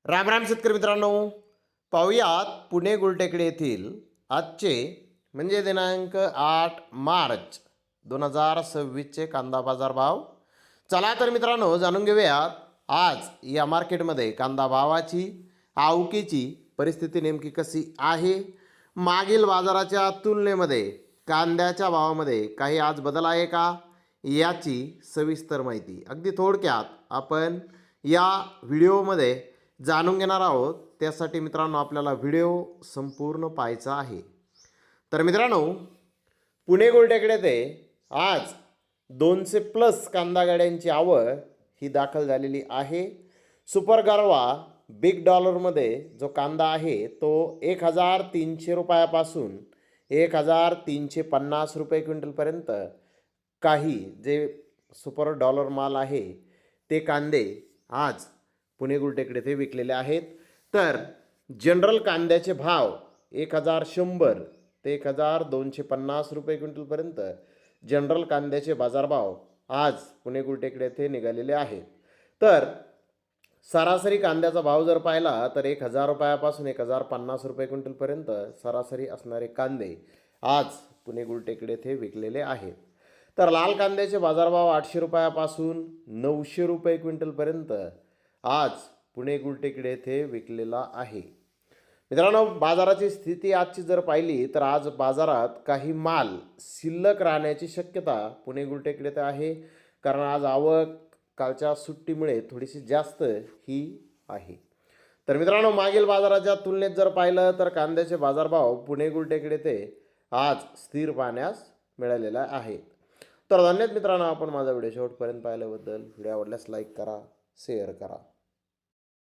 राम राम शेतकरी मित्रांनो, पाहुयात पुणे गुलटेकडी येथील आजचे म्हणजे दिनांक 8 मार्च 2026चे कांदा बाजार भाव. चला तर मित्रांनो, जाणून घेऊयात आज या मार्केटमध्ये कांदा भावाची आवकेची परिस्थिती नेमकी कशी आहे. मागील बाजाराच्या तुलनेमध्ये कांद्याच्या भावामध्ये काही आज बदल आहे का, याची सविस्तर माहिती अगदी थोडक्यात आपण या व्हिडिओमध्ये जाणून घेणार आहोत. त्यासाठी मित्रांनो आपल्याला व्हिडिओ संपूर्ण पाहायचा आहे. तर मित्रांनो, पुणे गुलटेकडी ते आज 200+ कांदा गाड्यांची आवक ही दाखल झालेली आहे. सुपर गारवा बिग डॉलरमध्ये जो कांदा आहे तो 1300 रुपयापासून 1350 रुपये क्विंटलपर्यंत काही जे सुपर डॉलर माल आहे ते कांदे आज पुणे गुलटेकडी येथे विकलेले आहेत. तर जनरल कांद्याचे भाव 1100 ते 1250 रुपये क्विंटलपर्यंत जनरल कांद्याचे बाजारभाव आज पुणे गुलटेकडी येथे निघालेले आहेत. तर सरासरी कांद्याचा भाव जर पाहिला तर 1000 रुपयापासून 1050 रुपये क्विंटलपर्यंत सरासरी असणारे कांदे आज पुणे गुलटेकडी येथे विकलेले आहेत. तर लाल कांद्याचे बाजारभाव 800 रुपयापासून 900 रुपये क्विंटलपर्यंत आज पुणे गुलटेकडी येथे विकलेला आहे. मित्रांनो, बाजाराची स्थिती आजची जर पाहिली तर आज बाजारात काही माल शिल्लक राहण्याची शक्यता पुणे गुलटेकडी येथे आहे. कारण आज आवक कालच्या सुट्टीमुळे थोडीशी जास्त ही आहे. तर मित्रांनो, मागील बाजाराच्या तुलनेत जर पाहिलं तर कांद्याचे बाजारभाव पुणे गुलटेकडी येथे आज स्थिर पाहण्यास मिळालेला आहेत. तर धन्यवाद मित्रांनो, आपण माझा व्हिडिओ शेवटपर्यंत पाहिल्याबद्दल. व्हिडिओ आवडल्यास लाईक करा, शेअर करा.